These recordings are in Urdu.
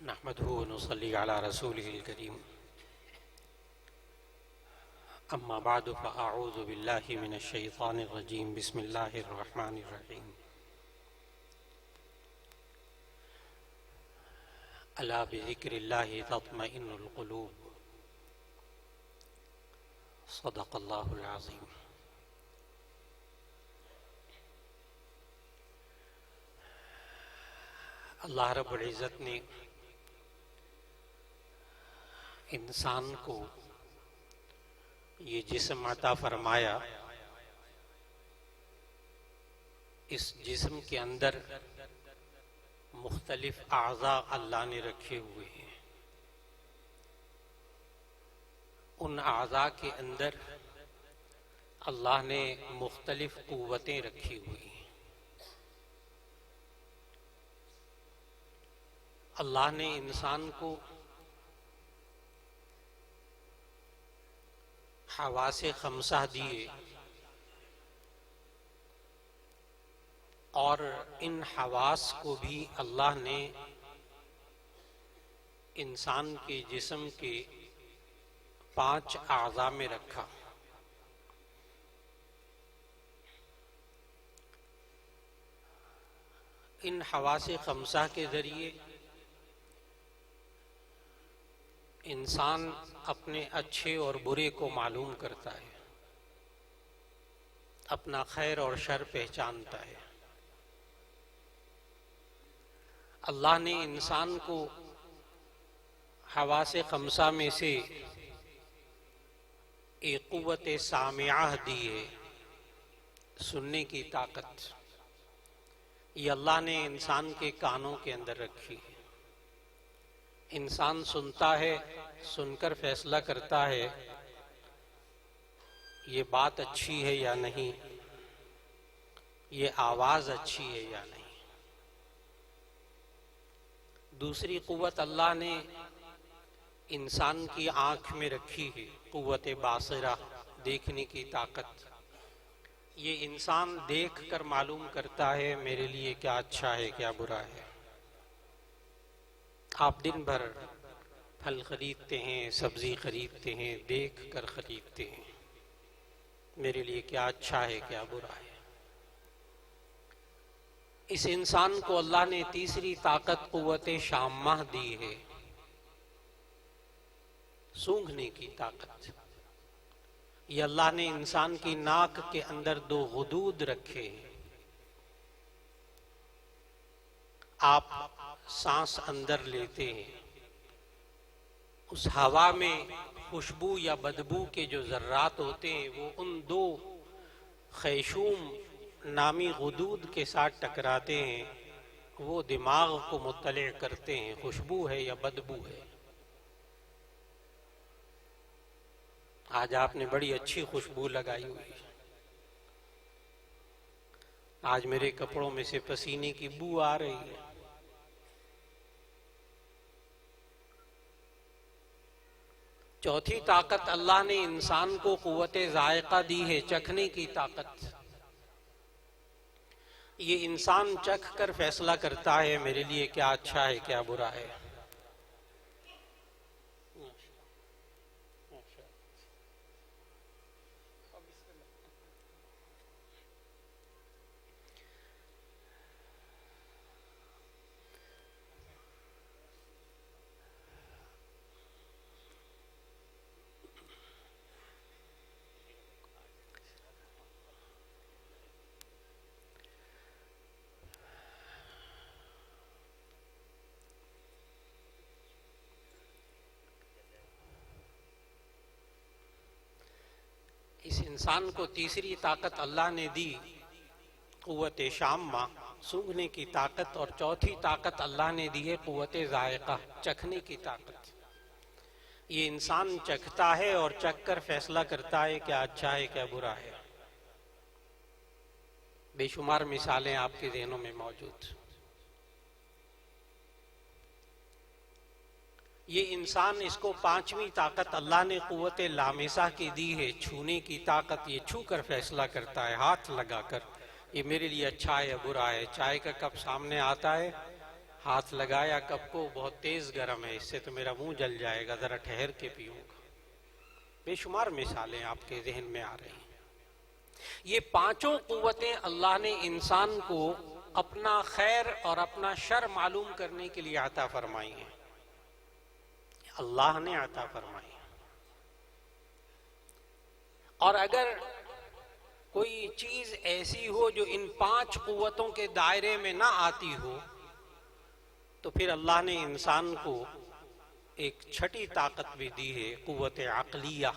نحمده ونصلي على رسوله الكريم أما بعد فأعوذ بالله من الشيطان الرجيم بسم الله الرحمن الرحيم ألا بذكر الله تطمئن القلوب صدق الله العظيم. اللہ رب العزت نے انسان کو یہ جسم عطا فرمایا. اس جسم کے اندر مختلف اعضاء اللہ نے رکھے ہوئے ہیں. ان اعضاء کے اندر اللہ نے مختلف قوتیں رکھی ہوئی ہیں. اللہ نے انسان کو حواس خمسہ دیے اور ان حواس کو بھی اللہ نے انسان کے جسم کے 5 اعضاء میں رکھا. ان حواس خمسہ کے ذریعے انسان اپنے اچھے اور برے کو معلوم کرتا ہے، اپنا خیر اور شر پہچانتا ہے. اللہ نے انسان کو حواس خمسہ میں سے ایک قوت سامعہ دی ہے، سننے کی طاقت. یہ اللہ نے انسان کے کانوں کے اندر رکھی ہے. انسان سنتا ہے، سن کر فیصلہ کرتا ہے یہ بات اچھی ہے یا نہیں، یہ آواز اچھی ہے یا نہیں. دوسری قوت اللہ نے انسان کی آنکھ میں رکھی ہے، قوت باصرہ، دیکھنے کی طاقت. یہ انسان دیکھ کر معلوم کرتا ہے میرے لیے کیا اچھا ہے کیا برا ہے. آپ دن بھر پھل خریدتے ہیں، سبزی خریدتے ہیں، دیکھ کر خریدتے ہیں میرے لیے کیا اچھا ہے کیا برا ہے. اس انسان کو اللہ نے تیسری طاقت قوت شامہ دی ہے، سونگھنے کی طاقت. یہ اللہ نے انسان کی ناک کے اندر 2 غدود رکھے ہیں. آپ سانس اندر لیتے ہیں، اس ہوا میں خوشبو یا بدبو کے جو ذرات ہوتے ہیں وہ ان 2 خیشوم نامی غدود کے ساتھ ٹکراتے ہیں. وہ دماغ کو مطلع کرتے ہیں خوشبو ہے یا بدبو ہے. آج آپ نے بڑی اچھی خوشبو لگائی ہوئی، آج میرے کپڑوں میں سے پسینے کی بو آ رہی ہے. چوتھی طاقت اللہ نے انسان کو قوت ذائقہ دی ہے، چکھنے کی طاقت. یہ انسان چکھ کر فیصلہ کرتا ہے میرے لیے کیا اچھا ہے کیا برا ہے. اس انسان کو تیسری طاقت اللہ نے دی، قوت شامہ، سونگھنے کی طاقت. اور چوتھی طاقت اللہ نے دی ہے قوت ذائقہ، چکھنے کی طاقت. یہ انسان چکھتا ہے اور چکھ کر فیصلہ کرتا ہے کیا اچھا ہے کیا برا ہے. بے شمار مثالیں آپ کے ذہنوں میں موجود. یہ انسان، اس کو 5ویں طاقت اللہ نے قوت لامسہ کی دی ہے، چھونے کی طاقت. یہ چھو کر فیصلہ کرتا ہے، ہاتھ لگا کر یہ میرے لیے اچھا ہے یا برا ہے. چائے کا کپ سامنے آتا ہے، ہاتھ لگایا کپ کو، بہت تیز گرم ہے، اس سے تو میرا منہ جل جائے گا، ذرا ٹھہر کے پیوں گا۔ بے شمار مثالیں آپ کے ذہن میں آ رہی ہیں۔ یہ پانچوں قوتیں اللہ نے انسان کو اپنا خیر اور اپنا شر معلوم کرنے کے لیے عطا فرمائی ہیں، اللہ نے عطا فرمائی ہیں۔ اور اگر کوئی چیز ایسی ہو جو ان پانچ قوتوں کے دائرے میں نہ آتی ہو تو پھر اللہ نے انسان کو ایک چھٹی طاقت بھی دی ہے، قوت عقلیہ،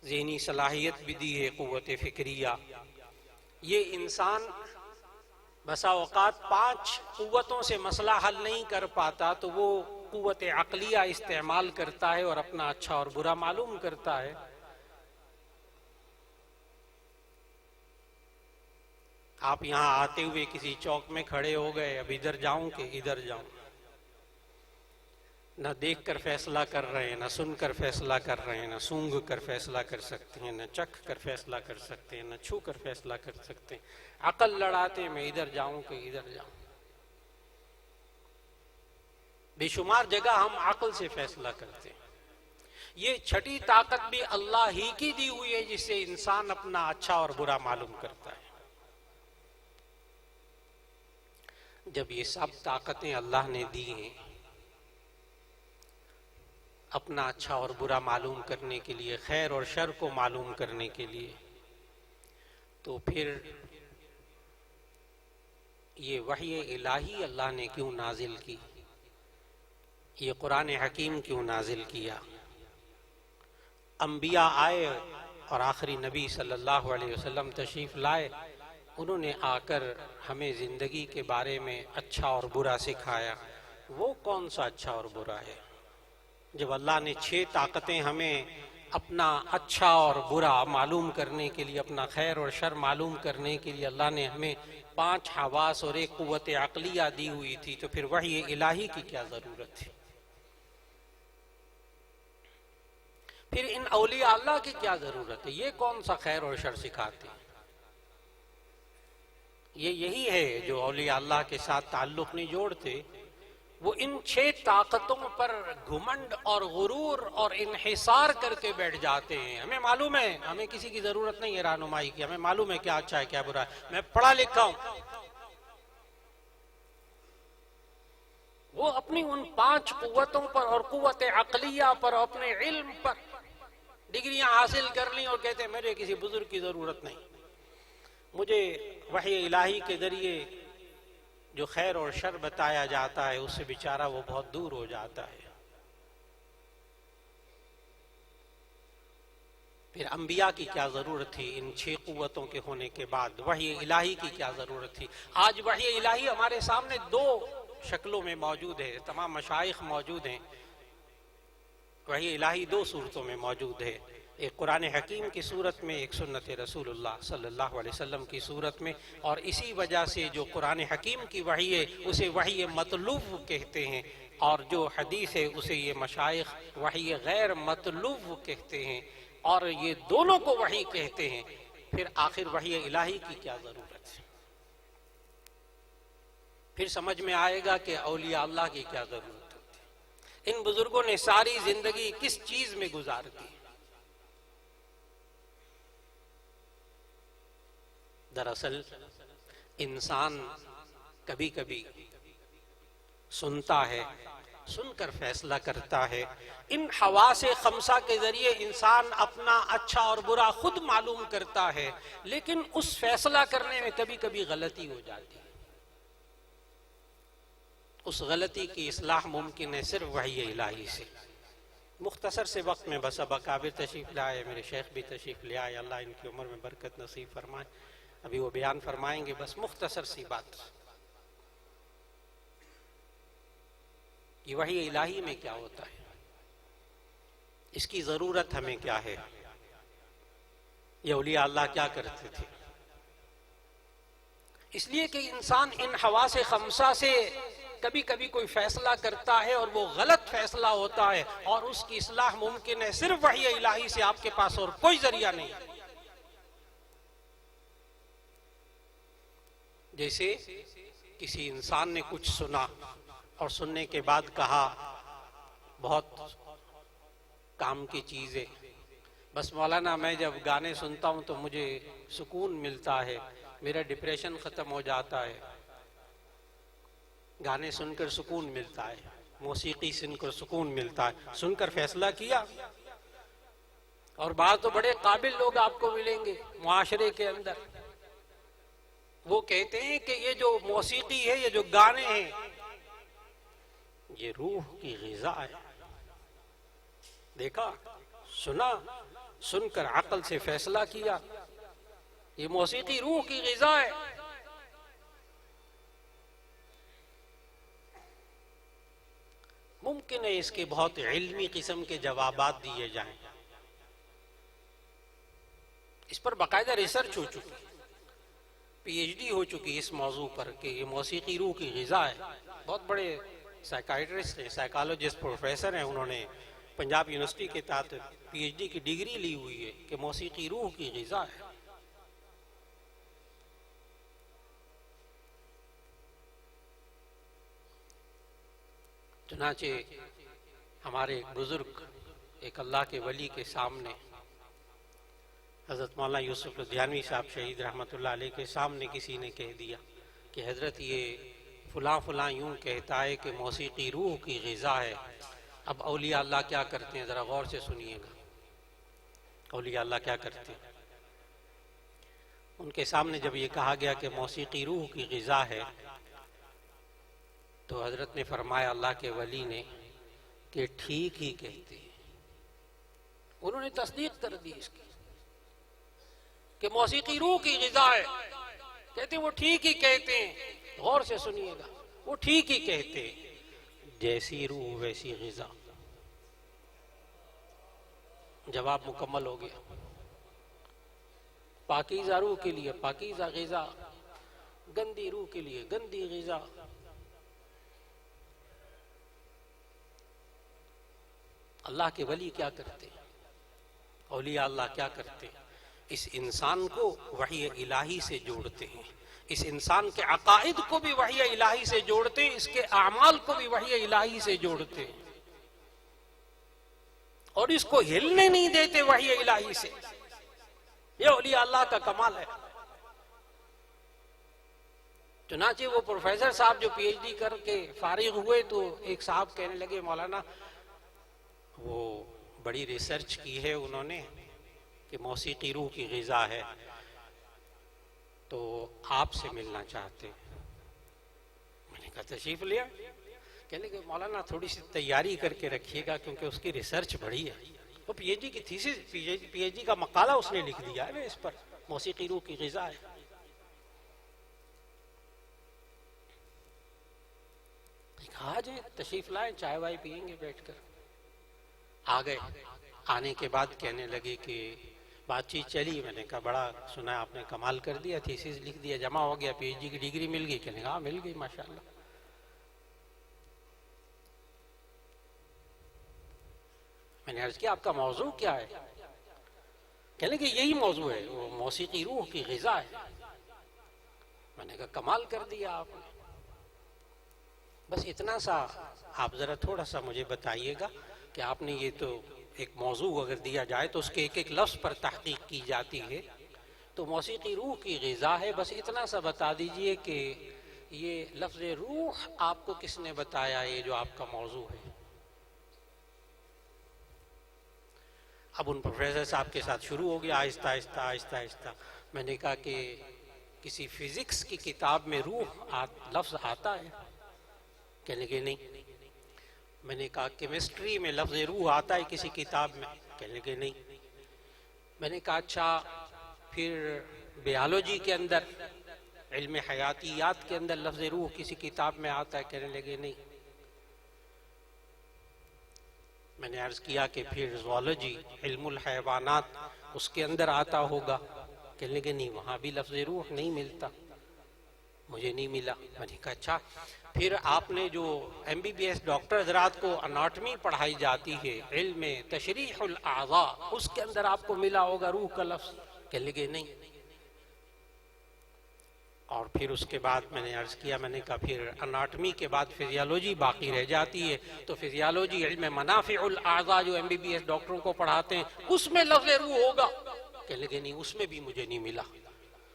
ذہنی صلاحیت بھی دی ہے، قوت فکریہ۔ یہ انسان بسا اوقات پانچ قوتوں سے مسئلہ حل نہیں کر پاتا تو وہ قوت عقلیہ استعمال کرتا ہے اور اپنا اچھا اور برا معلوم کرتا ہے۔ آپ یہاں آتے ہوئے کسی چوک میں کھڑے ہو گئے، اب ادھر جاؤں کہ ادھر جاؤں، نہ دیکھ کر فیصلہ کر رہے ہیں، نہ سن کر فیصلہ کر رہے ہیں، نہ سونگھ کر فیصلہ کر سکتے ہیں، نہ چکھ کر فیصلہ کر سکتے ہیں، نہ چھو کر فیصلہ کر سکتے ہیں۔ عقل لڑاتے ہیں، میں ادھر جاؤں کہ ادھر جاؤں۔ بے شمار جگہ ہم عقل سے فیصلہ کرتے ہیں۔ یہ چھٹی طاقت بھی اللہ ہی کی دی ہوئی ہے جس سے انسان اپنا اچھا اور برا معلوم کرتا ہے۔ جب یہ سب طاقتیں اللہ نے دی ہیں اپنا اچھا اور برا معلوم کرنے کے لیے، خیر اور شر کو معلوم کرنے کے لیے، تو پھر یہ وحی الہی اللہ نے کیوں نازل کی؟ یہ قرآن حکیم کیوں نازل کیا؟ انبیاء آئے اور آخری نبی صلی اللہ علیہ وسلم تشریف لائے، انہوں نے آ کر ہمیں زندگی کے بارے میں اچھا اور برا سکھایا۔ وہ کون سا اچھا اور برا ہے؟ جب اللہ نے 6 طاقتیں ہمیں اپنا اچھا اور برا معلوم کرنے کے لیے، اپنا خیر اور شر معلوم کرنے کے لیے اللہ نے ہمیں 5 حواس اور ایک قوت عقلیہ دی ہوئی تھی، تو پھر وحی الہی کی کیا ضرورت تھی؟ پھر ان اولیاء اللہ کی کیا ضرورت ہے؟ یہ کون سا خیر اور شر سکھاتے ہیں؟ یہی ہے جو اولیاء اللہ کے ساتھ تعلق نہیں جوڑتے، وہ ان 6 طاقتوں پر گھمنڈ اور غرور اور انحصار کر کے بیٹھ جاتے ہیں۔ ہمیں معلوم ہے، ہمیں کسی کی ضرورت نہیں ہے رہنمائی کی، ہمیں معلوم ہے کیا اچھا ہے کیا برا ہے، میں پڑھا لکھا ہوں۔ وہ اپنی ان 5 قوتوں پر اور قوت عقلیہ پر، اپنے علم پر ڈگریاں حاصل کر لیں اور کہتے ہیں میرے کسی بزرگ کی ضرورت نہیں، مجھے وحی الہی کے ذریعے جو خیر اور شر بتایا جاتا ہے اس سے بیچارہ وہ بہت دور ہو جاتا ہے۔ پھر انبیاء کی کیا ضرورت تھی ان 6 قوتوں کے ہونے کے بعد؟ وحی الہی کی کیا ضرورت تھی؟ آج وحی الہی ہمارے سامنے 2 شکلوں میں موجود ہے، تمام مشائخ موجود ہیں۔ وحی الہی 2 صورتوں میں موجود ہے، ایک قرآن حکیم کی صورت میں، ایک سنت رسول اللہ صلی اللہ علیہ وسلم کی صورت میں، اور اسی وجہ سے جو قرآن حکیم کی وحی ہے اسے وحی مطلوب کہتے ہیں، اور جو حدیث ہے اسے یہ مشائخ وحی غیر مطلوب کہتے ہیں، اور یہ دونوں کو وحی کہتے ہیں۔ پھر آخر وحی الہی کی کیا ضرورت ہے؟ پھر سمجھ میں آئے گا کہ اولیاء اللہ کی کیا ضرورت ہوتی ہے۔ ان بزرگوں نے ساری زندگی کس چیز میں گزار دی؟ دراصل انسان کبھی کبھی سنتا ہے، سن کر فیصلہ کرتا ہے۔ ان حواس 5 کے ذریعے انسان اپنا اچھا اور برا خود معلوم کرتا ہے، لیکن اس فیصلہ کرنے میں کبھی کبھی غلطی ہو جاتی ہے۔ اس غلطی کی اصلاح ممکن ہے صرف وحی الہی سے۔ مختصر سے وقت میں بس اب اکابر تشریف لائے، میرے شیخ بھی تشریف لے آئے، اللہ ان کی عمر میں برکت نصیب فرمائے، ابھی وہ بیان فرمائیں گے۔ بس مختصر سی بات، یہ وحی الہی میں کیا ہوتا ہے، اس کی ضرورت ہمیں کیا ہے، یہ اولیاء اللہ کیا کرتے تھے؟ اس لیے کہ انسان ان حواس 5 سے کبھی کبھی کوئی فیصلہ کرتا ہے اور وہ غلط فیصلہ ہوتا ہے، اور اس کی اصلاح ممکن ہے صرف وحی الہی سے، آپ کے پاس اور کوئی ذریعہ نہیں۔ جیسے کسی انسان نے کچھ سنا اور سننے کے بعد کہا بہت کام کی چیز ہے، بس مولانا میں جب گانے سنتا ہوں تو مجھے سکون ملتا ہے، میرا ڈپریشن ختم ہو جاتا ہے، گانے سن کر سکون ملتا ہے، موسیقی سن کر سکون ملتا ہے، سن کر فیصلہ کیا۔ اور بعض تو بڑے قابل لوگ آپ کو ملیں گے معاشرے کے اندر، وہ کہتے ہیں کہ یہ جو موسیقی ہے، یہ جو گانے ہیں، یہ روح کی غذا ہے۔ دیکھا، سنا، سن کر عقل سے فیصلہ کیا، یہ موسیقی روح کی غذا ہے۔ ممکن ہے اس کے بہت علمی قسم کے جوابات دیے جائیں، اس پر باقاعدہ ریسرچ ہو چکی، پی ایچ ڈی ہو چکی اس موضوع پر کہ یہ موسیقی روح کی غذا ہے۔ بہت بڑے سائیکائٹرسٹ ہیں، سائیکالوجسٹ پروفیسر ہیں، انہوں نے پنجاب یونیورسٹی کے تحت پی ایچ ڈی کی ڈگری لی ہوئی ہے کہ موسیقی روح کی غذا ہے۔ چنانچہ ہمارے ایک بزرگ، ایک اللہ کے ولی کے سامنے، حضرت مولانا یوسف لدھیانوی صاحب شہید رحمۃ اللہ علیہ کے سامنے کسی نے کہہ دیا کہ حضرت یہ فلاں فلاں یوں کہتا ہے کہ موسیقی روح کی غذا ہے، اب اولیاء اللہ کیا کرتے ہیں، ذرا غور سے سنیے گا، اولیاء اللہ کیا کرتے ہیں۔ ان کے سامنے جب یہ کہا گیا کہ موسیقی روح کی غذا ہے تو حضرت نے فرمایا اللہ کے ولی نے کہ ٹھیک ہی کہتے ہیں۔ انہوں نے تصدیق کر دی اس کی کہ موسیقی روح کی غذا ہے، کہتے ہیں وہ ٹھیک ہی کہتے ہیں، غور سے سنیے گا، وہ ٹھیک ہی کہتے ہیں، جیسی روح ویسی غذا۔ جواب مکمل ہو گیا۔ پاکیزہ روح کے لیے پاکیزہ غذا، گندی روح کے لیے گندی غذا۔ اللہ کے ولی کیا کرتے ہیں، اولیاء اللہ کیا کرتے ہیں، اس انسان کو وحی الہی سے جوڑتے ہیں، اس انسان کے عقائد کو بھی وحی الہی سے جوڑتے ہیں، اس کے اعمال کو بھی وحی الہی سے جوڑتے ہیں، اور اس کو ہلنے نہیں دیتے وحی الہی سے۔ یہ اولیاء اللہ کا کمال ہے۔ چنانچہ وہ پروفیسر صاحب جو پی ایچ ڈی کر کے فارغ ہوئے تو ایک صاحب کہنے لگے مولانا وہ بڑی ریسرچ کی ہے انہوں نے کہ موسیقی روح کی غذا ہے، تو آپ سے ملنا چاہتے ہیں۔ میں نے کہا تشریف لیا۔ کہنے کہ مولانا تھوڑی سی تیاری کر کے رکھیے گا کیونکہ اس کی ریسرچ بڑی ہے، وہ پی ایچ ڈی کی تھیسس، پی ایچ ڈی کا مقالہ اس نے لکھ دیا ہے اس پر، موسیقی روح کی غذا ہے۔ آ جائیں، تشریف لائیں، چائے وائے پئیں گے بیٹھ کر۔ آ گئے، آنے کے بعد کہنے لگے کہ بات چیت چلی، میں نے کہا بڑا سنا آپ نے کمال کر دیا، تھیسس لکھ دیا، جمع ہو گیا، پی ایچ ڈی کی ڈگری مل گئی۔ کہنے ہاں مل گئی ماشاءاللہ۔ میں نے عرض کیا آپ کا موضوع کیا ہے؟ کہنے کہ یہی موضوع ہے، وہ موسیقی روح کی غذا ہے۔ میں نے کہا کمال کر دیا آپ نے۔ بس اتنا سا آپ ذرا تھوڑا سا مجھے بتائیے گا کہ آپ نے یہ تو ایک موضوع اگر دیا جائے تو اس کے ایک ایک لفظ پر تحقیق کی جاتی ہے، تو موسیقی روح کی غذا ہے، بس اتنا سا بتا دیجئے کہ یہ لفظ روح آپ کو کس نے بتایا، یہ جو آپ کا موضوع ہے۔ اب ان پروفیسر صاحب کے ساتھ شروع ہو گیا آہستہ آہستہ آہستہ آہستہ۔ میں نے کہا کہ کسی فزکس کی کتاب میں روح لفظ آتا ہے؟ کہنے کہ نہیں۔ میں نے کہا کیمسٹری میں لفظ روح آتا ہے کسی کتاب میں؟ کہنے کہ نہیں۔ میں نے کہا اچھا پھر بیالوجی کے اندر، علم حیاتیات کے اندر لفظ روح کسی کتاب میں آتا ہے؟ کہنے لگے نہیں۔ میں نے عرض کیا کہ پھر زوالوجی، علم الحیوانات، اس کے اندر آتا ہوگا؟ کہنے لگے نہیں، وہاں بھی لفظ روح نہیں ملتا، مجھے نہیں ملا۔ میں نے کہا اچھا پھر آپ نے جو M B B S doctor حضرات کو اناٹمی پڑھائی جاتی ہے، علم تشریح الاعضاء، اس کے اندر آپ کو ملا ہوگا روح کا لفظ؟ کہنے لگے نہیں۔ اور پھر اس کے بعد میں نے عرض کیا، میں نے کہا پھر اناٹمی کے بعد فزیالوجی باقی رہ جاتی ہے، تو فزیالوجی علم منافع الاعضاء جو MBBS ڈاکٹروں کو پڑھاتے ہیں اس میں لفظ روح ہوگا؟ کہنے لگے نہیں، اس میں بھی مجھے نہیں ملا۔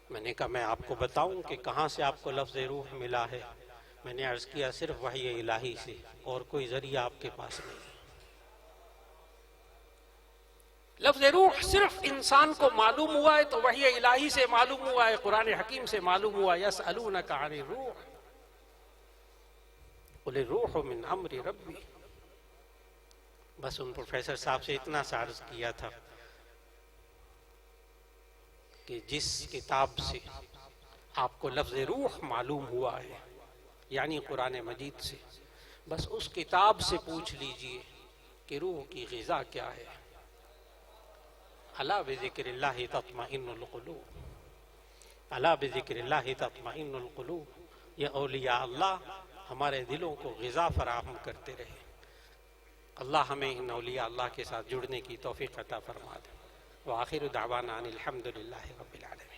میں نے کہا میں آپ کو بتاؤں کہ کہاں سے آپ کو لفظ روح ملا ہے؟ میں نے عرض کیا صرف وحی الہی سے، اور کوئی ذریعہ آپ کے پاس نہیں۔ لفظ روح صرف انسان کو معلوم ہوا ہے تو وحی الہی سے معلوم ہوا ہے، قرآن حکیم سے معلوم ہوا۔ یسألونک عن الروح قل الروح من امر ربی۔ بس ان پروفیسر صاحب سے اتنا سا عرض کیا تھا کہ جس کتاب سے آپ کو لفظ روح معلوم ہوا ہے، یعنی قرآن مجید سے، بس اس کتاب سے پوچھ لیجئے کہ روح کی غذا کیا ہے۔ الا بذکر اللہ تطمئن القلوب، الا بذکر اللہ تطمئن القلوب۔ یہ اولیاء اللہ ہمارے دلوں کو غذا فراہم کرتے رہے۔ اللہ ہمیں ان اولیاء اللہ کے ساتھ جڑنے کی توفیق عطا فرما دے۔ وآخر دعوانا ان الحمد للہ رب العالمین۔